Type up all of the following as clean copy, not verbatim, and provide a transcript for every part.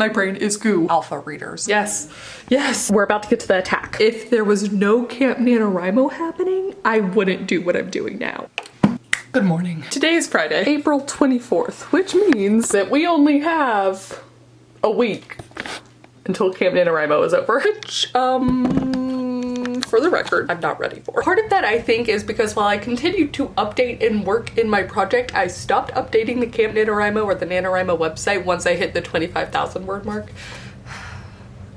My brain is goo. Alpha readers. Yes. Yes. We're about to get to the attack. If there was no Camp NaNoWriMo happening, I wouldn't do what I'm doing now. Good morning. Today is Friday, April 24th, which means that we only have a week until Camp NaNoWriMo is over, which, for the record, I'm not ready for. Part of that, I think, is because while I continued to update and work in my project, I stopped updating the Camp NaNoWriMo or the NaNoWriMo website once I hit the 25,000 word mark.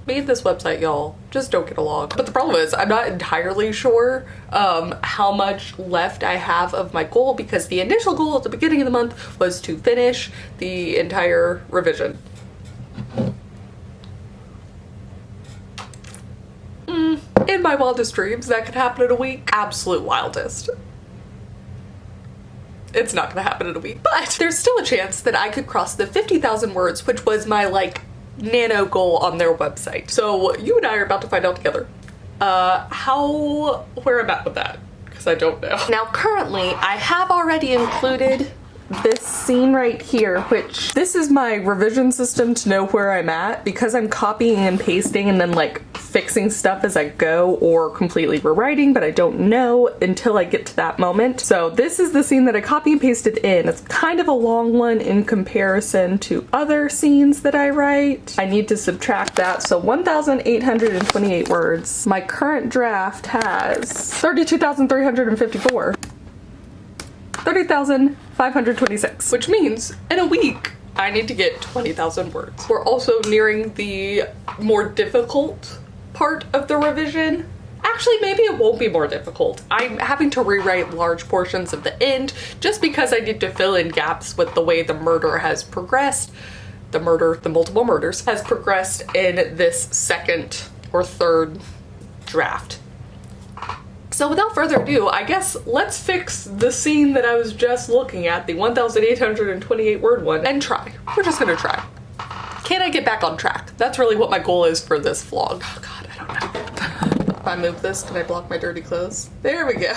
Me and this website, y'all, just don't get along. But the problem is, I'm not entirely sure how much left I have of my goal, because the initial goal at the beginning of the month was to finish the entire revision. In my wildest dreams, that could happen in a week. Absolute wildest. It's not gonna happen in a week, but there's still a chance that I could cross the 50,000 words, which was my, like, nano goal on their website. So you and I are about to find out together where I'm at with that, because I don't know. Now currently, I have already included this scene right here, which this is my revision system to know where I'm at, because I'm copying and pasting and then like fixing stuff as I go or completely rewriting, but I don't know until I get to that moment. So this is the scene that I copy and pasted in. It's kind of a long one in comparison to other scenes that I write. I need to subtract that, so 1,828 words. My current draft has 32,354. 30,526, which means in a week I need to get 20,000 words. We're also nearing the more difficult part of the revision. Actually, maybe it won't be more difficult. I'm having to rewrite large portions of the end just because I need to fill in gaps with the way the murder has progressed. The multiple murders has progressed in this second or third draft. So without further ado, I guess let's fix the scene that I was just looking at, the 1,828 word one, and try. We're just gonna try. Can I get back on track? That's really what my goal is for this vlog. Oh God, I don't know. If I move this, can I block my dirty clothes? There we go.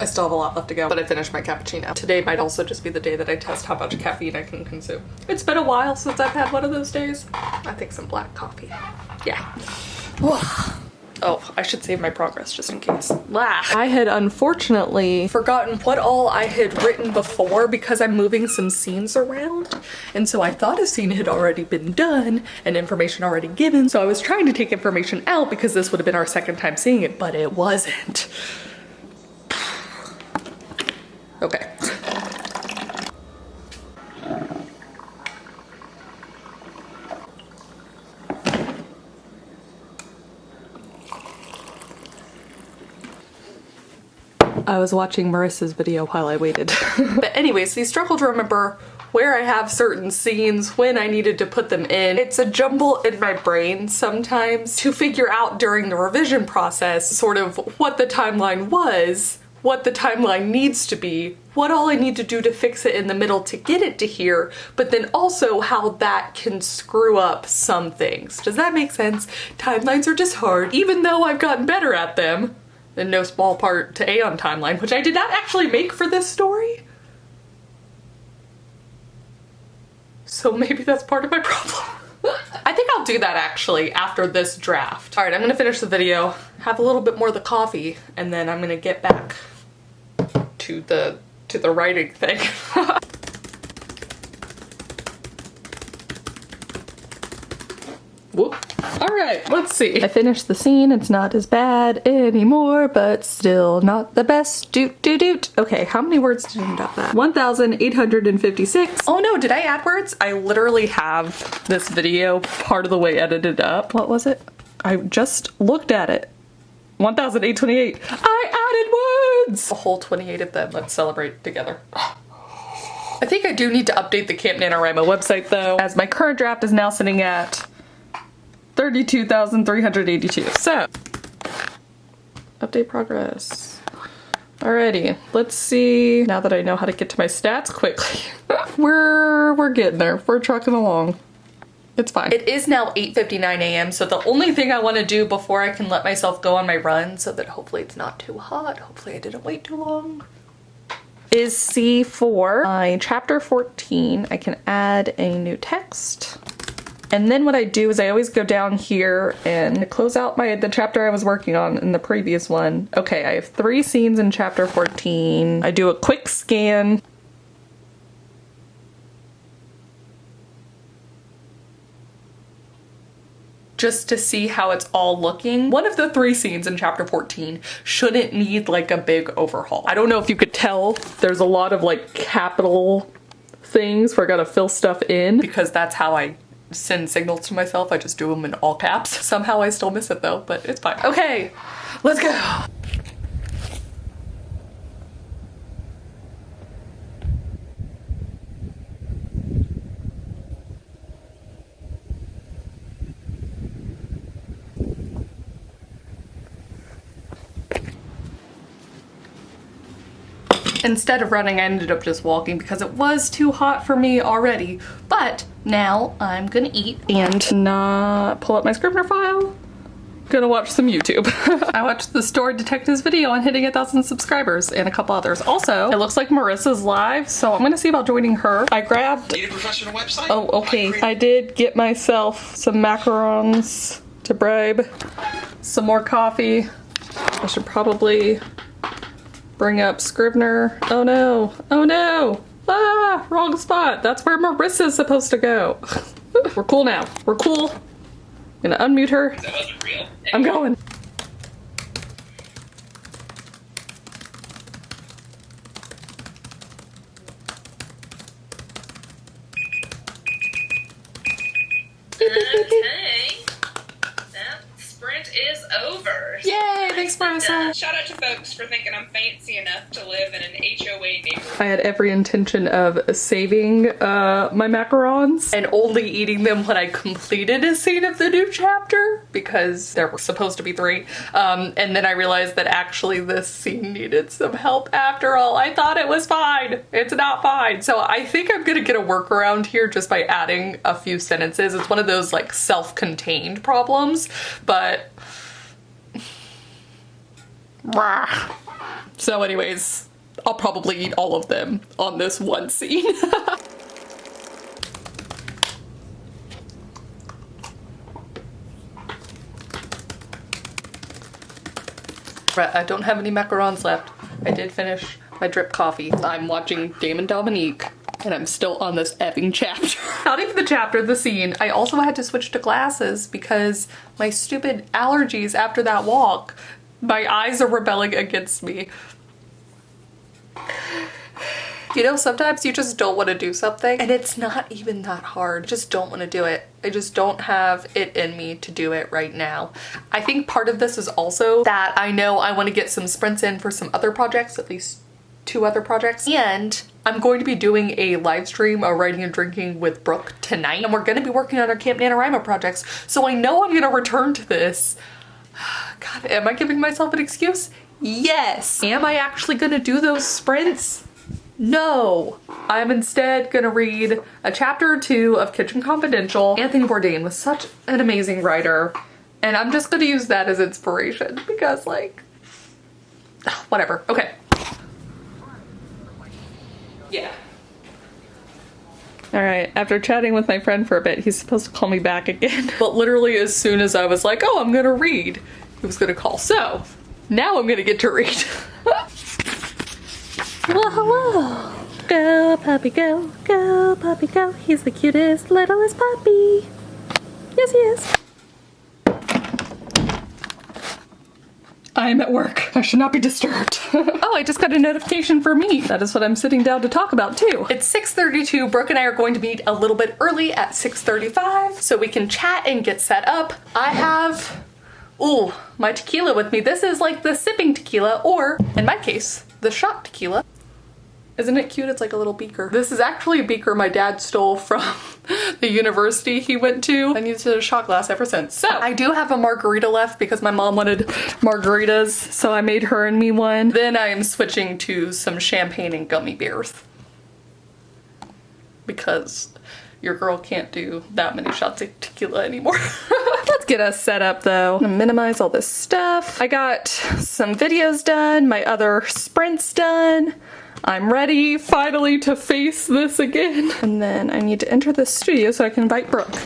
I still have a lot left to go, but I finished my cappuccino. Today might also just be the day that I test how much caffeine I can consume. It's been a while since I've had one of those days. I think some black coffee. Yeah. Oh, I should save my progress just in case. I had unfortunately forgotten what all I had written before because I'm moving some scenes around. And so I thought a scene had already been done and information already given. So I was trying to take information out because this would have been our second time seeing it, but it wasn't. Okay. I was watching Marissa's video while I waited. But anyways, you struggle to remember where I have certain scenes, when I needed to put them in. It's a jumble in my brain sometimes to figure out during the revision process sort of what the timeline was, what the timeline needs to be, what all I need to do to fix it in the middle to get it to here, but then also how that can screw up some things. Does that make sense? Timelines are just hard, even though I've gotten better at them, in no small part to Aeon timeline, which I did not actually make for this story. So maybe that's part of my problem. I think I'll do that actually after this draft. All right, I'm gonna finish the video, have a little bit more of the coffee, and then I'm gonna get back to the writing thing. Whoop. All right, let's see. I finished the scene. It's not as bad anymore, but still not the best. Doot, doot, doot. Okay, how many words did I end up at? 1,856. Oh no, did I add words? I literally have this video part of the way edited up. What was it? I just looked at it. 1,828. I added words! A whole 28 of them. Let's celebrate together. I think I do need to update the Camp NaNoWriMo website though, as my current draft is now sitting at 32,382. So, update progress. Alrighty, let's see. Now that I know how to get to my stats quickly. We're getting there. We're trucking along. It's fine. It is now 8:59 a.m. so the only thing I want to do before I can let myself go on my run so that hopefully it's not too hot, hopefully I didn't wait too long, is C4. My chapter 14, I can add a new text. And then what I do is I always go down here and close out the chapter I was working on in the previous one. Okay, I have 3 scenes in chapter 14. I do a quick scan. Just to see how it's all looking. One of the 3 scenes in chapter 14 shouldn't need like a big overhaul. I don't know if you could tell, there's a lot of like capital things where I gotta fill stuff in because that's how I send signals to myself. I just do them in all caps. Somehow I still miss it though, but it's fine. Okay, let's go. Instead of running, I ended up just walking because it was too hot for me already. But now I'm gonna eat and not pull up my Scrivener file. Gonna watch some YouTube. I watched the Story Detectives video on hitting 1,000 subscribers and a couple others. Also, it looks like Marissa's live, so I'm gonna see about joining her. I grabbed... Need a professional website? Oh, okay. I did get myself some macarons to bribe, some more coffee. I should probably bring up Scrivener. Oh no, oh no. Ah, wrong spot. That's where Marissa's supposed to go. We're cool now. We're cool. I'm gonna unmute her. That wasn't real. I'm going. Okay. That sprint is over. Yay, thanks Marissa. Shout out to folks for thinking I'm fancy enough to live in an HOA neighborhood. I had every intention of saving my macarons and only eating them when I completed a scene of the new chapter because there were supposed to be 3. And then I realized that actually this scene needed some help after all. I thought it was fine. It's not fine. So I think I'm gonna get a workaround here just by adding a few sentences. It's one of those like self-contained problems, but so anyways, I'll probably eat all of them on this one scene. I don't have any macarons left. I did finish my drip coffee. I'm watching Damon Dominique and I'm still on this effing chapter. Not even the chapter, the scene. I also had to switch to glasses because my stupid allergies after that walk. My eyes are rebelling against me. You know, sometimes you just don't want to do something and it's not even that hard. I just don't want to do it. I just don't have it in me to do it right now. I think part of this is also that I know I want to get some sprints in for some other projects, at least 2 other projects. And I'm going to be doing a live stream of writing and drinking with Brooke tonight. And we're going to be working on our Camp NaNoWriMo projects. So I know I'm going to return to this. God, am I giving myself an excuse? Yes. Am I actually gonna do those sprints? No. I'm instead gonna read a chapter or 2 of Kitchen Confidential. Anthony Bourdain was such an amazing writer, and I'm just gonna use that as inspiration because like, whatever. Okay. Yeah. All right, after chatting with my friend for a bit, he's supposed to call me back again. But literally as soon as I was like, oh, I'm gonna read, he was gonna call. So now I'm gonna get to read. Whoa, whoa. Go, puppy, go. Go, puppy, go. He's the cutest, littlest puppy. Yes, he is. I am at work. I should not be disturbed. Oh, I just got a notification for me. That is what I'm sitting down to talk about too. It's 6:32. Brooke and I are going to meet a little bit early at 6:35 so we can chat and get set up. I have, ooh, my tequila with me. This is like the sipping tequila, or in my case, the shot tequila. Isn't it cute? It's like a little beaker. This is actually a beaker my dad stole from the university he went to. I used a shot glass ever since. So I do have a margarita left because my mom wanted margaritas, so I made her and me one. Then I am switching to some champagne and gummy bears because Your girl can't do that many shots of tequila anymore. Let's get us set up though. I'm gonna minimize all this stuff. I got some videos done, my other sprints done. I'm ready finally to face this again. And then I need to enter the studio so I can invite Brooke.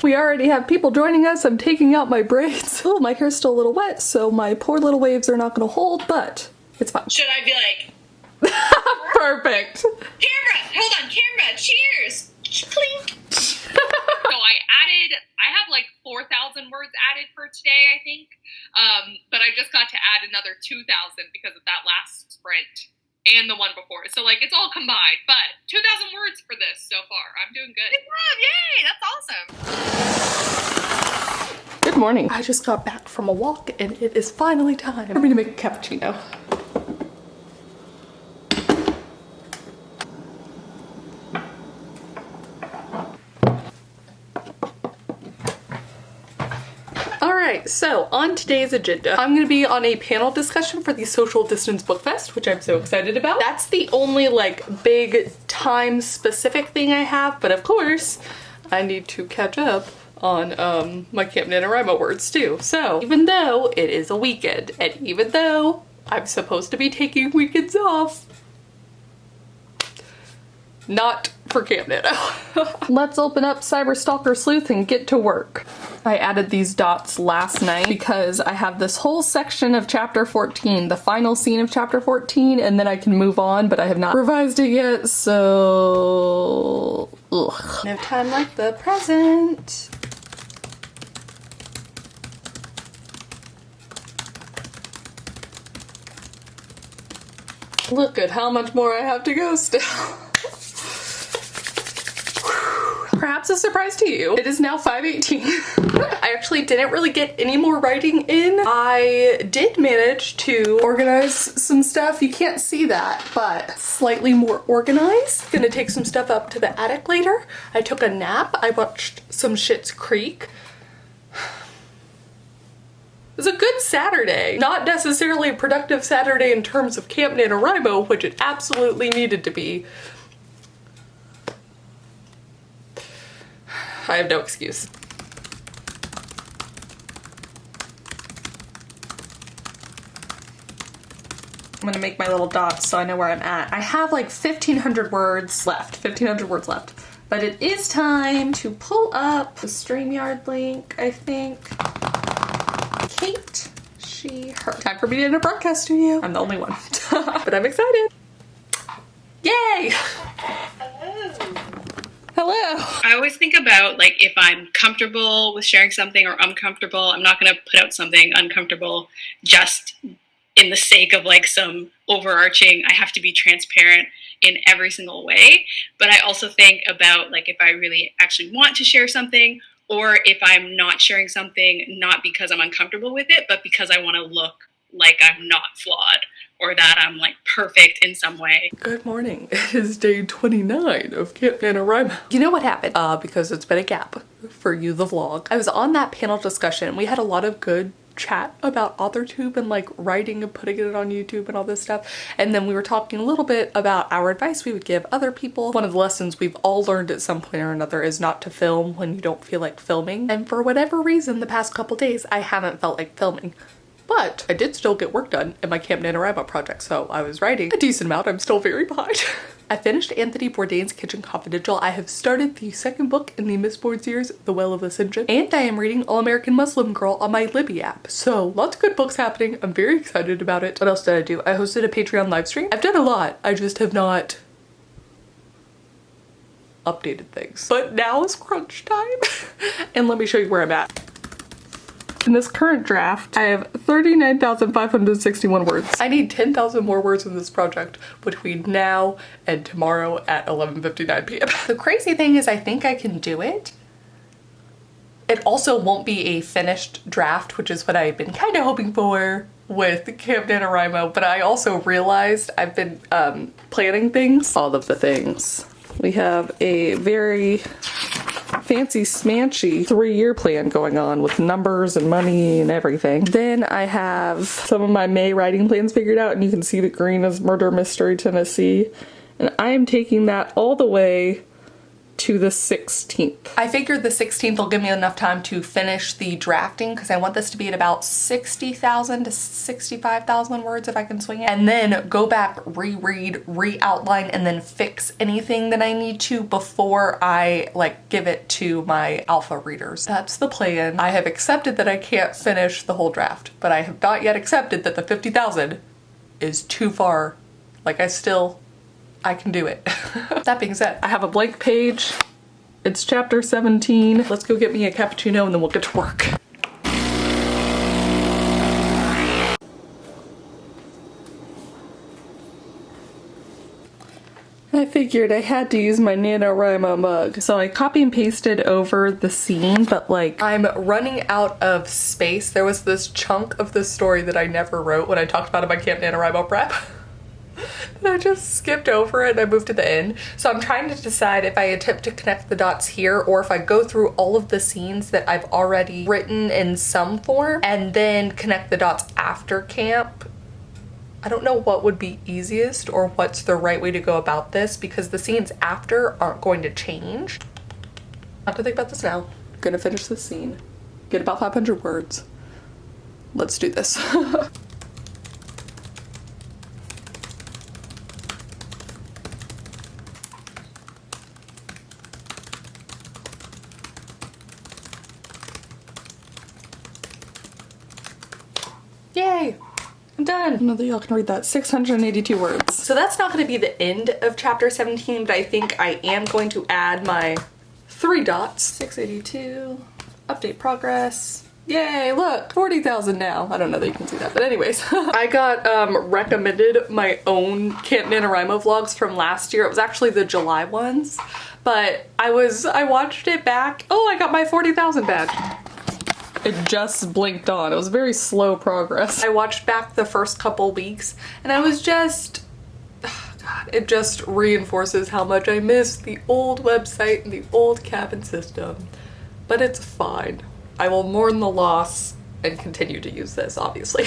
We already have people joining us. I'm taking out my braids. Oh, my hair's still a little wet, so my poor little waves are not gonna hold, but it's fine. Should I be like... Perfect. Camera! Hold on, camera! Cheers! Clink! So I have like 4,000 words added for today, I think. But I just got to add another 2,000 because of that last sprint and the one before. So like it's all combined, but 2,000 words for this so far. I'm doing good. Good job, yay! That's awesome. Good morning. I just got back from a walk and it is finally time for me to make a cappuccino. Alright, so on today's agenda, I'm going to be on a panel discussion for the Social Distance Book Fest, which I'm so excited about. That's the only like big time specific thing I have, but of course, I need to catch up on my Camp NaNoWriMo words too. So even though it is a weekend, and even though I'm supposed to be taking weekends off, not for Camp Nano. Let's open up Cyberstalker Sleuth and get to work. I added these dots last night because I have this whole section of chapter 14, the final scene of chapter 14, and then I can move on, but I have not revised it yet, so... ugh. No time like the present. Look at how much more I have to go still. Perhaps a surprise to you, it is now 5:18. I actually didn't really get any more writing in. I did manage to organize some stuff. You can't see that, but slightly more organized. Gonna take some stuff up to the attic later. I took a nap. I watched some Schitt's Creek. It was a good Saturday. Not necessarily a productive Saturday in terms of Camp NaNoWriMo, which it absolutely needed to be. I have no excuse. I'm gonna make my little dots so I know where I'm at. I have like 1,500 words left, 1,500 words left. But it is time to pull up the StreamYard link, I think. Kate, she, her. Time for me to enter broadcast studio. I'm the only one, but I'm excited. Yay! Hello. I always think about like if I'm comfortable with sharing something or uncomfortable, I'm not going to put out something uncomfortable just in the sake of like some overarching, I have to be transparent in every single way. But I also think about like if I really actually want to share something, or if I'm not sharing something, not because I'm uncomfortable with it, but because I want to look like I'm not flawed or that I'm like perfect in some way. Good morning. It is day 29 of Camp NaNoWriMo. You know what happened? Because it's been a gap for you, the vlog. I was on that panel discussion. We had a lot of good chat about authortube and like writing and putting it on YouTube and all this stuff. And then we were talking a little bit about our advice we would give other people. One of the lessons we've all learned at some point or another is not to film when you don't feel like filming. And for whatever reason, the past couple days, I haven't felt like filming. But I did still get work done in my Camp NaNoWriMo project, so I was writing a decent amount. I'm still very behind. I finished Anthony Bourdain's Kitchen Confidential. I have started the second book in the Miss Bourne series, The Well of Ascension, and I am reading All-American Muslim Girl on my Libby app. So lots of good books happening. I'm very excited about it. What else did I do? I hosted a Patreon live stream. I've done a lot. I just have not updated things. But now is crunch time. And let me show you where I'm at. In this current draft, I have 39,561 words. I need 10,000 more words in this project between now and tomorrow at 11:59 p.m. The crazy thing is I think I can do it. It also won't be a finished draft, which is what I've been kind of hoping for with Camp NaNoWriMo, but I also realized I've been planning things. All of the things. We have a very fancy smanchy 3-year plan going on with numbers and money and everything. Then I have some of my May writing plans figured out, and you can see the green is Murder Mystery Tennessee. And I am taking that all the way to the 16th. I figured the 16th will give me enough time to finish the drafting because I want this to be at about 60,000 to 65,000 words if I can swing it. And then go back, reread, re-outline, and then fix anything that I need to before I like give it to my alpha readers. That's the plan. I have accepted that I can't finish the whole draft, but I have not yet accepted that the 50,000 is too far. Like I can do it. That being said, I have a blank page. It's chapter 17. Let's go get me a cappuccino and then we'll get to work. I figured I had to use my NaNoWriMo mug. So I copy and pasted over the scene, but like I'm running out of space. There was this chunk of the story that I never wrote when I talked about it in my Camp NaNoWriMo prep. And I just skipped over it and I moved to the end. So I'm trying to decide if I attempt to connect the dots here or if I go through all of the scenes that I've already written in some form and then connect the dots after camp. I don't know what would be easiest or what's the right way to go about this because the scenes after aren't going to change. I have to think about this now. I'm gonna finish this scene. Get about 500 words. Let's do this. Yay! I'm done. I know that y'all can read that. 682 words. So that's not going to be the end of chapter 17, but I think I am going to add my 3 dots. 682. Update progress. Yay, look, 40,000 now. I don't know that you can see that, but anyways. I got recommended my own Camp NaNoWriMo vlogs from last year. It was actually the July ones, but I watched it back. Oh, I got my 40,000 badge. It just blinked on. It was very slow progress. I watched back the first couple weeks and I was just, oh God, it just reinforces how much I miss the old website and the old cabin system. But it's fine. I will mourn the loss and continue to use this, obviously.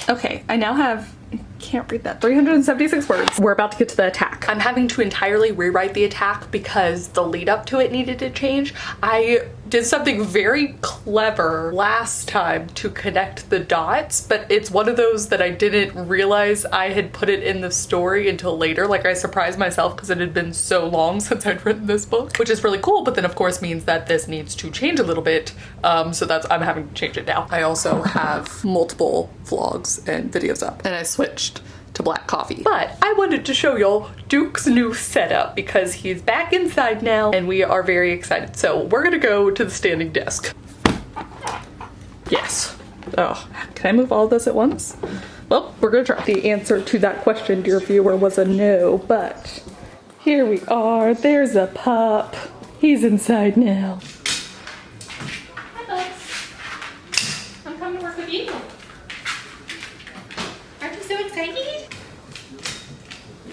Okay, I now have, can't read that, 376 words. We're about to get to the attack. I'm having to entirely rewrite the attack because the lead up to it needed to change. I did something very clever last time to connect the dots, but it's one of those that I didn't realize I had put it in the story until later. Like I surprised myself because it had been so long since I'd written this book, which is really cool, but then of course means that this needs to change a little bit. So I'm having to change it now. I also have multiple vlogs and videos up and I switched to black coffee. But I wanted to show y'all Duke's new setup because he's back inside now and we are very excited. So we're gonna go to the standing desk. Yes. Oh, can I move all of this at once? Well, we're gonna try. The answer to that question, dear viewer, was a no, but here we are. There's a pup. He's inside now. Hi, Bugs. I'm coming to work with you. Aren't you so excited?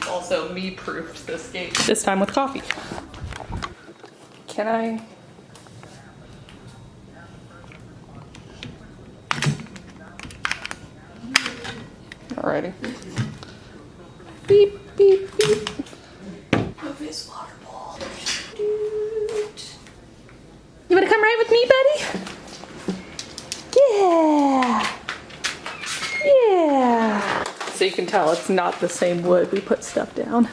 Also me-proofed this game. This time with coffee. Can I? Alrighty. Beep, beep, beep. Move his water bowl. You wanna come ride with me, buddy? Yeah. Yeah. So you can tell it's not the same wood we put stuff down.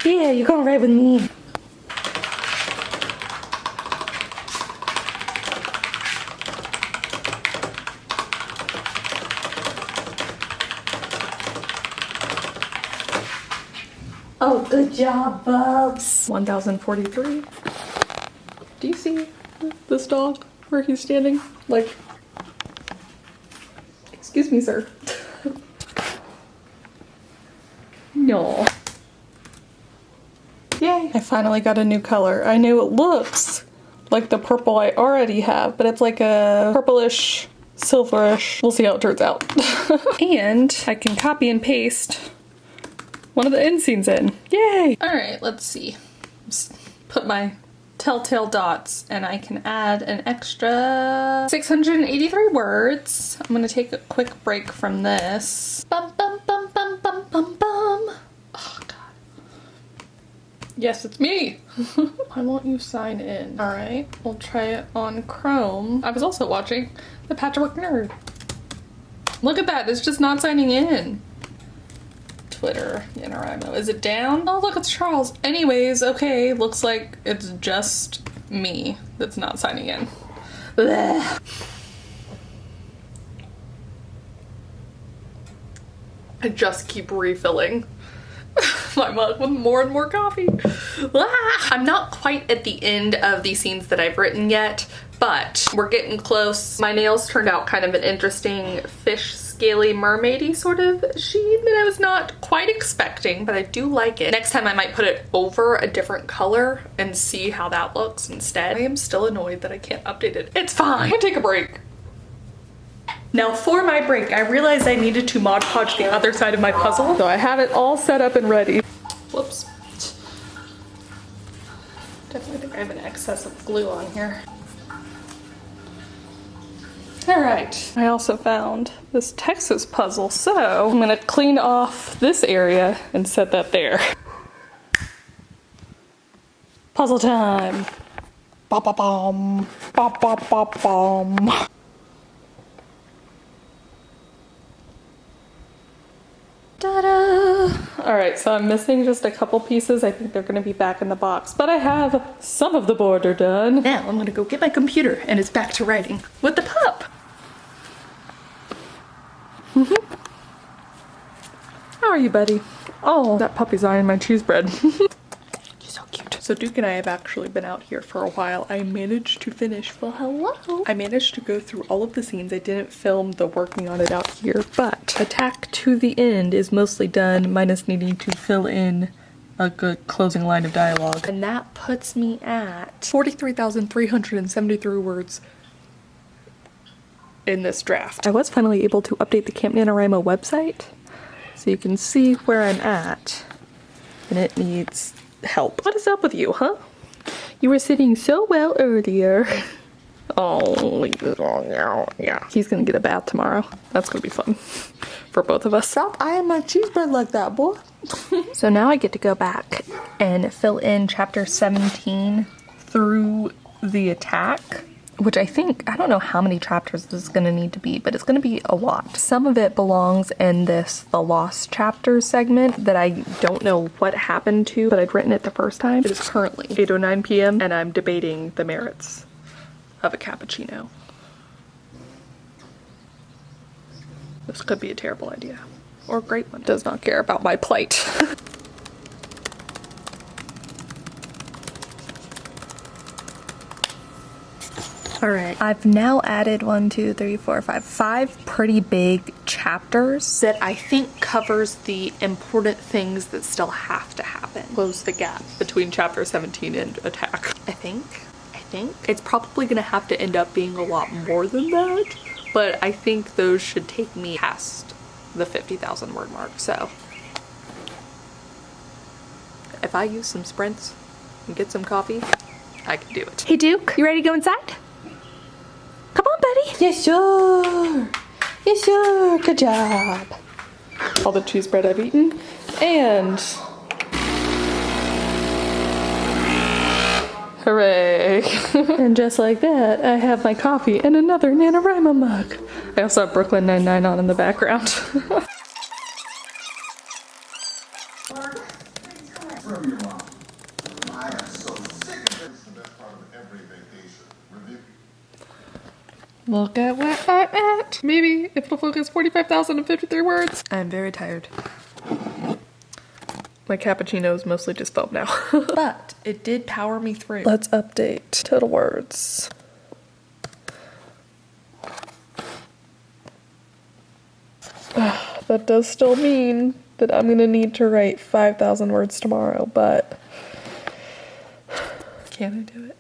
Yeah, you're gonna ride with me. Oh, good job, Bubs. 1043. Do you see this dog where he's standing? Like, excuse me, sir. No. Yay. I finally got a new color. I know it looks like the purple I already have, but it's like a purplish, silverish. We'll see how it turns out. And I can copy and paste one of the end scenes in. Yay. All right, let's see. Just put my telltale dots and I can add an extra 683 words. I'm gonna take a quick break from this. Bum, bum, bum, bum, bum, bum. Yes, it's me. Why won't you sign in? All right, we'll try it on Chrome. I was also watching The Patchwork Nerd. Look at that, it's just not signing in. Twitter, NaNoWriMo. Is it down? Oh, look, it's Charles. Anyways, okay, looks like it's just me that's not signing in. Blech. I just keep refilling my mug with more and more coffee. I'm not quite at the end of the scenes that I've written yet, but we're getting close. My nails turned out kind of an interesting fish scaly mermaidy sort of sheen that I was not quite expecting, but I do like it. Next time I might put it over a different color and see how that looks instead. I am still annoyed that I can't update it. It's fine. Take a break. Now for my break, I realized I needed to Mod Podge the other side of my puzzle, so I have it all set up and ready. Whoops. Definitely think I have an excess of glue on here. All right, I also found this Texas puzzle, so I'm gonna clean off this area and set that there. Puzzle time. Ba-ba-bum, ba-ba-ba-bum. Ta-da! All right, so I'm missing just a couple pieces. I think they're gonna be back in the box, but I have some of the border done. Now I'm gonna go get my computer and it's back to writing with the pup. How are you, buddy? Oh, that puppy's eyeing my cheese bread. You're so cute. So Duke and I have actually been out here for a while. I managed to finish, well, hello. I managed to go through all of the scenes. I didn't film the working on it out here, but Attack to the End is mostly done, minus needing to fill in a good closing line of dialogue. And that puts me at 43,373 words in this draft. I was finally able to update the Camp NaNoWriMo website, so you can see where I'm at, and it needs help. What is up with you, huh? You were sitting so well earlier. Oh, yeah. He's gonna get a bath tomorrow. That's gonna be fun for both of us. Stop eyeing my cheese bread like that, boy. So now I get to go back and fill in chapter 17 through the attack, which I think, I don't know how many chapters this is going to need to be, but it's going to be a lot. Some of it belongs in this The Lost Chapters segment that I don't know what happened to, but I'd written it the first time. It is currently 8:09 p.m. and I'm debating the merits of a cappuccino. This could be a terrible idea. Or a great one. Does not care about my plight. All right, I've now added 5 pretty big chapters that I think covers the important things that still have to happen. Close the gap between chapter 17 and attack. I think. It's probably gonna have to end up being a lot more than that, but I think those should take me past the 50,000 word mark, so. If I use some sprints and get some coffee, I can do it. Hey Duke, you ready to go inside? Come on, buddy. Yes, sure. Yes, sure. Good job. All the cheese bread I've eaten. And hooray. And just like that, I have my coffee and another NaNoWriMo mug. I also have Brooklyn Nine-Nine on in the background. Look at where I'm at. Maybe if it'll focus 45,053 words. I'm very tired. My cappuccino is mostly just foam now. But it did power me through. Let's update total words. That does still mean that I'm gonna need to write 5,000 words tomorrow, but can I do it?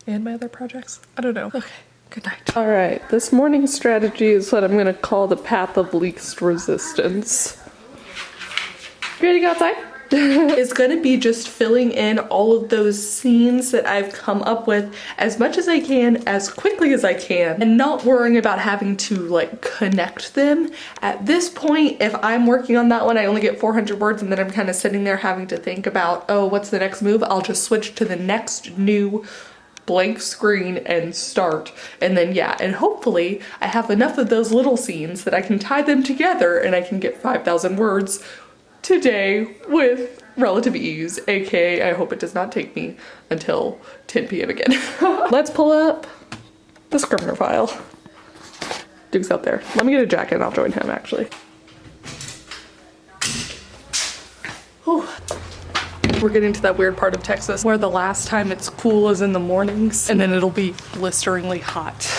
And my other projects? I don't know. Okay, good night. All right, this morning's strategy is what I'm gonna call the path of least resistance. You ready to go outside? is gonna be just filling in all of those scenes that I've come up with as much as I can, as quickly as I can, and not worrying about having to like connect them. At this point, if I'm working on that one, I only get 400 words and then I'm kind of sitting there having to think about, oh, what's the next move? I'll just switch to the next new blank screen and start. And then yeah, and hopefully I have enough of those little scenes that I can tie them together and I can get 5,000 words today with relative ease, aka I hope it does not take me until 10 p.m. again. Let's pull up the Scrivener file. Duke's out there. Let me get a jacket and I'll join him actually. Whew. We're getting to that weird part of Texas where the last time it's cool is in the mornings and then it'll be blisteringly hot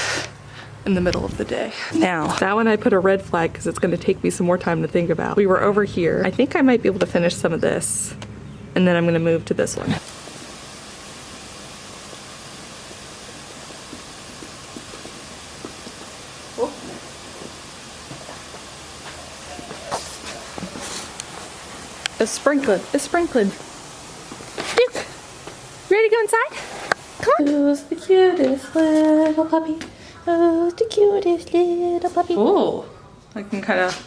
in the middle of the day. Now, that one I put a red flag because it's going to take me some more time to think about. We were over here. I think I might be able to finish some of this and then I'm going to move to this one. It's sprinkling. It's sprinkling. Duke, ready to go inside? Come on. Who's the cutest little puppy? Who's the cutest little puppy? Oh, I can kind of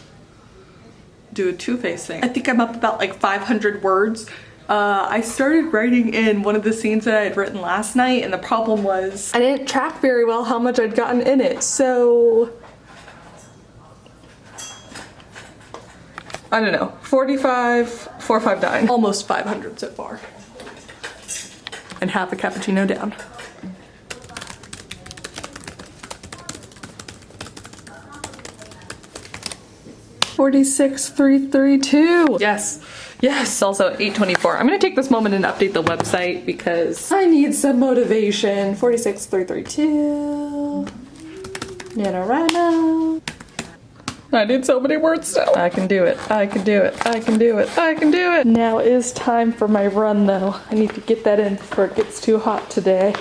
do a two-face thing. I think I'm up about like 500 words. I started writing in one of the scenes that I had written last night, and the problem was I didn't track very well how much I'd gotten in it. So I don't know, 45, 459, almost 500 so far. And half a cappuccino down. $46,332. Yes, yes. Also 824. I'm gonna take this moment and update the website because I need some motivation. 46,332. NaNoWriMo. I need so many words still. I can do it. I can do it. I can do it. I can do it. Now is time for my run though. I need to get that in before it gets too hot today.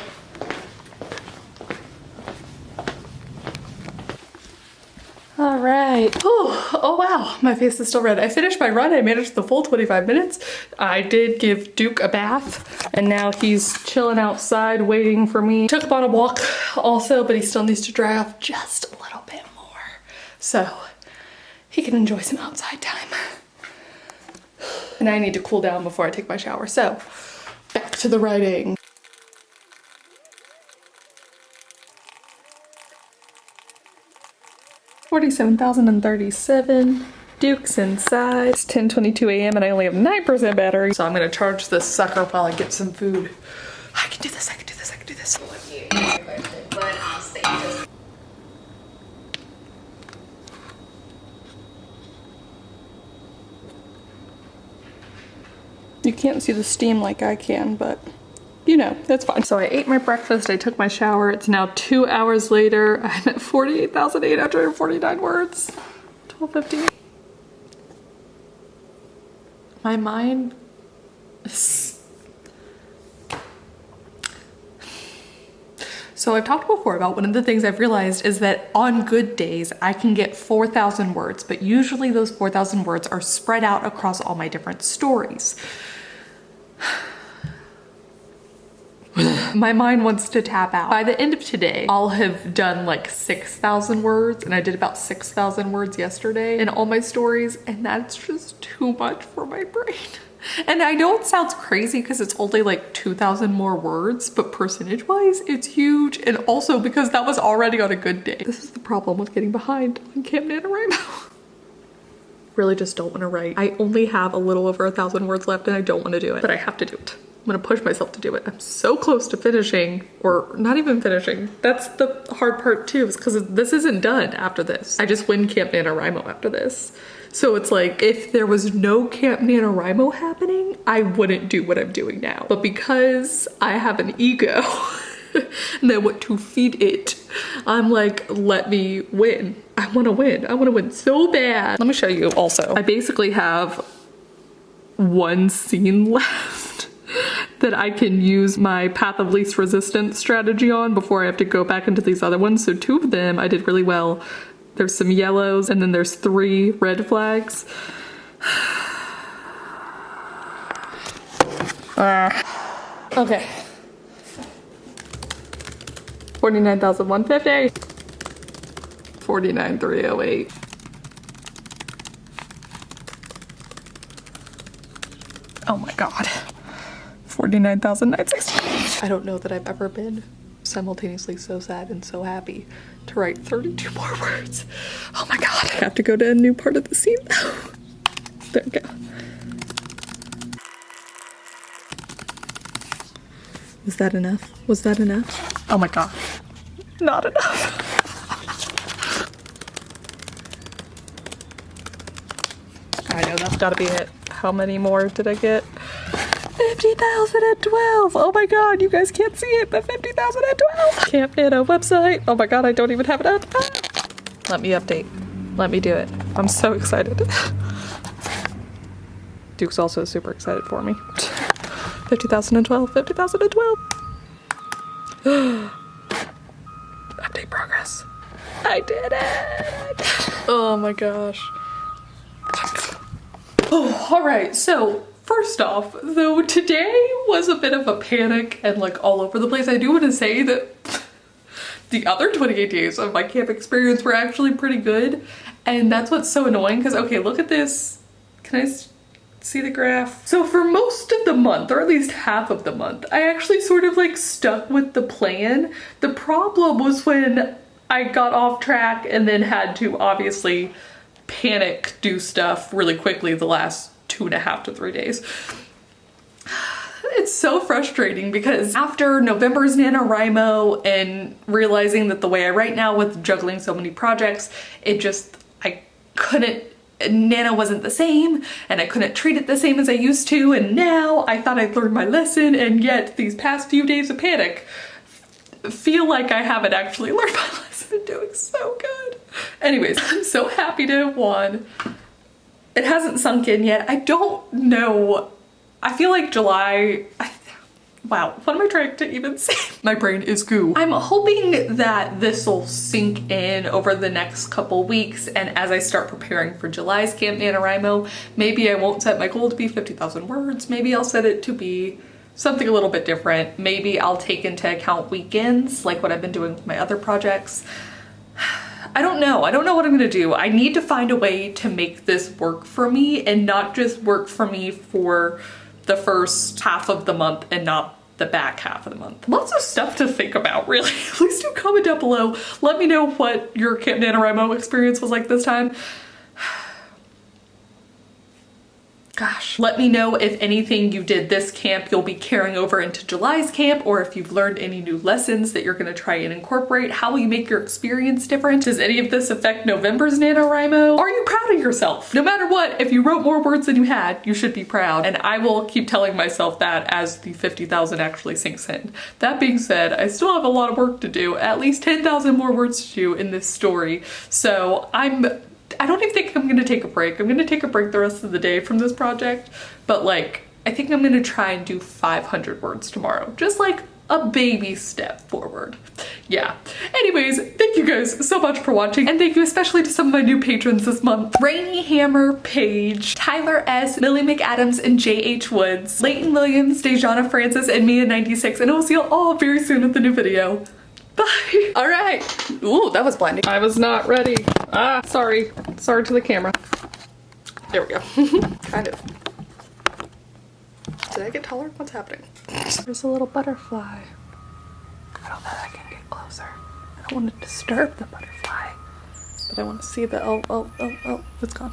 All right. Oh wow, my face is still red. I finished my run. I managed the full 25 minutes. I did give Duke a bath and now he's chilling outside waiting for me. Took him on a walk also, but he still needs to dry off just a little bit more. So he can enjoy some outside time. And I need to cool down before I take my shower. So back to the writing. $47,037. Duke's inside. It's 10:22 a.m. and I only have 9% battery. So I'm gonna charge this sucker while I get some food. I can do this, I can do this, I can do this. You can't see the steam like I can, but you know, that's fine. So I ate my breakfast, I took my shower. It's now 2 hours later. I'm at 48,849 words. 12:50. My mind is... So I've talked before about one of the things I've realized is that on good days, I can get 4,000 words, but usually those 4,000 words are spread out across all my different stories. My mind wants to tap out. By the end of today, I'll have done like 6,000 words, and I did about 6,000 words yesterday in all my stories, and that's just too much for my brain. And I know it sounds crazy because it's only like 2,000 more words, but percentage-wise, it's huge. And also because that was already on a good day. This is the problem with getting behind on Camp NaNoWriMo. Really just don't want to write. I only have a little over 1,000 words left and I don't want to do it, but I have to do it. I'm gonna push myself to do it. I'm so close to finishing, or not even finishing. That's the hard part too, is because this isn't done after this. I just win Camp NaNoWriMo after this. So it's like, if there was no Camp NaNoWriMo happening, I wouldn't do what I'm doing now. But because I have an ego and I want to feed it, I'm like, let me win. I wanna win. I wanna win so bad. Let me show you also. I basically have one scene left that I can use my path of least resistance strategy on before I have to go back into these other ones. So 2 of them I did really well. There's some yellows and then there's 3 red flags. Okay. 49,150. 49,308. Oh my god. 49,960. I don't know that I've ever been simultaneously so sad and so happy to write 32 more words. Oh my god. I have to go to a new part of the scene now. There we go. Was that enough? Was that enough? Oh my god. Not enough. I know that's gotta be it. How many more did I get? 50,012! Oh my god, you guys can't see it, but 50,012! Camp Nano website. Oh my god, I don't even have it up. Ah. Let me update. Let me do it. I'm so excited. Duke's also super excited for me. 50,012, 50,012. Update progress. I did it! Oh my gosh. Oh, all right, so first off, though today was a bit of a panic and like all over the place, I do want to say that the other 28 days of my camp experience were actually pretty good. And that's what's so annoying because, okay, look at this. Can I see the graph? So for most of the month, or at least half of the month, I actually sort of like stuck with the plan. The problem was when I got off track and then had to obviously panic do stuff really quickly the last 2.5 to 3 days. It's so frustrating because after November's NaNoWriMo and realizing that the way I write now with juggling so many projects, I couldn't, Nano wasn't the same and I couldn't treat it the same as I used to, and now I thought I'd learned my lesson, and yet these past few days of panic feel like I haven't actually learned my lesson. Doing so good. Anyways, I'm so happy to have won. It hasn't sunk in yet. I don't know. I feel like July, wow, what am I trying to even say? My brain is goo. I'm hoping that this will sink in over the next couple weeks, and as I start preparing for July's Camp NaNoWriMo, maybe I won't set my goal to be 50,000 words. Maybe I'll set it to be something a little bit different. Maybe I'll take into account weekends, like what I've been doing with my other projects. I don't know. I don't know what I'm gonna do. I need to find a way to make this work for me and not just work for me for the first half of the month and not the back half of the month. Lots of stuff to think about, really. Please do comment down below. Let me know what your Camp NaNoWriMo experience was like this time. Gosh, let me know if anything you did this camp you'll be carrying over into July's camp, or if you've learned any new lessons that you're gonna try and incorporate. How will you make your experience different? Does any of this affect November's NaNoWriMo? Are you proud of yourself? No matter what, if you wrote more words than you had, you should be proud. And I will keep telling myself that as the 50,000 actually sinks in. That being said, I still have a lot of work to do, at least 10,000 more words to do in this story. So I don't even think I'm gonna take a break. I'm gonna take a break the rest of the day from this project, but like, I think I'm gonna try and do 500 words tomorrow. Just like a baby step forward. Yeah. Anyways, thank you guys so much for watching, and thank you especially to some of my new patrons this month. Rainy Hammer Page, Tyler S, Millie McAdams, and J.H. Woods, Leighton Williams, Dejana Francis, and Mia96, and we'll see you all very soon with the new video. Bye. All right. Ooh, that was blinding. I was not ready. Ah, sorry. Sorry to the camera. There we go. Kind of. Did I get taller? What's happening? There's a little butterfly. I don't know that I can get closer. I don't want to disturb the butterfly, but I want to see the, oh, it's gone.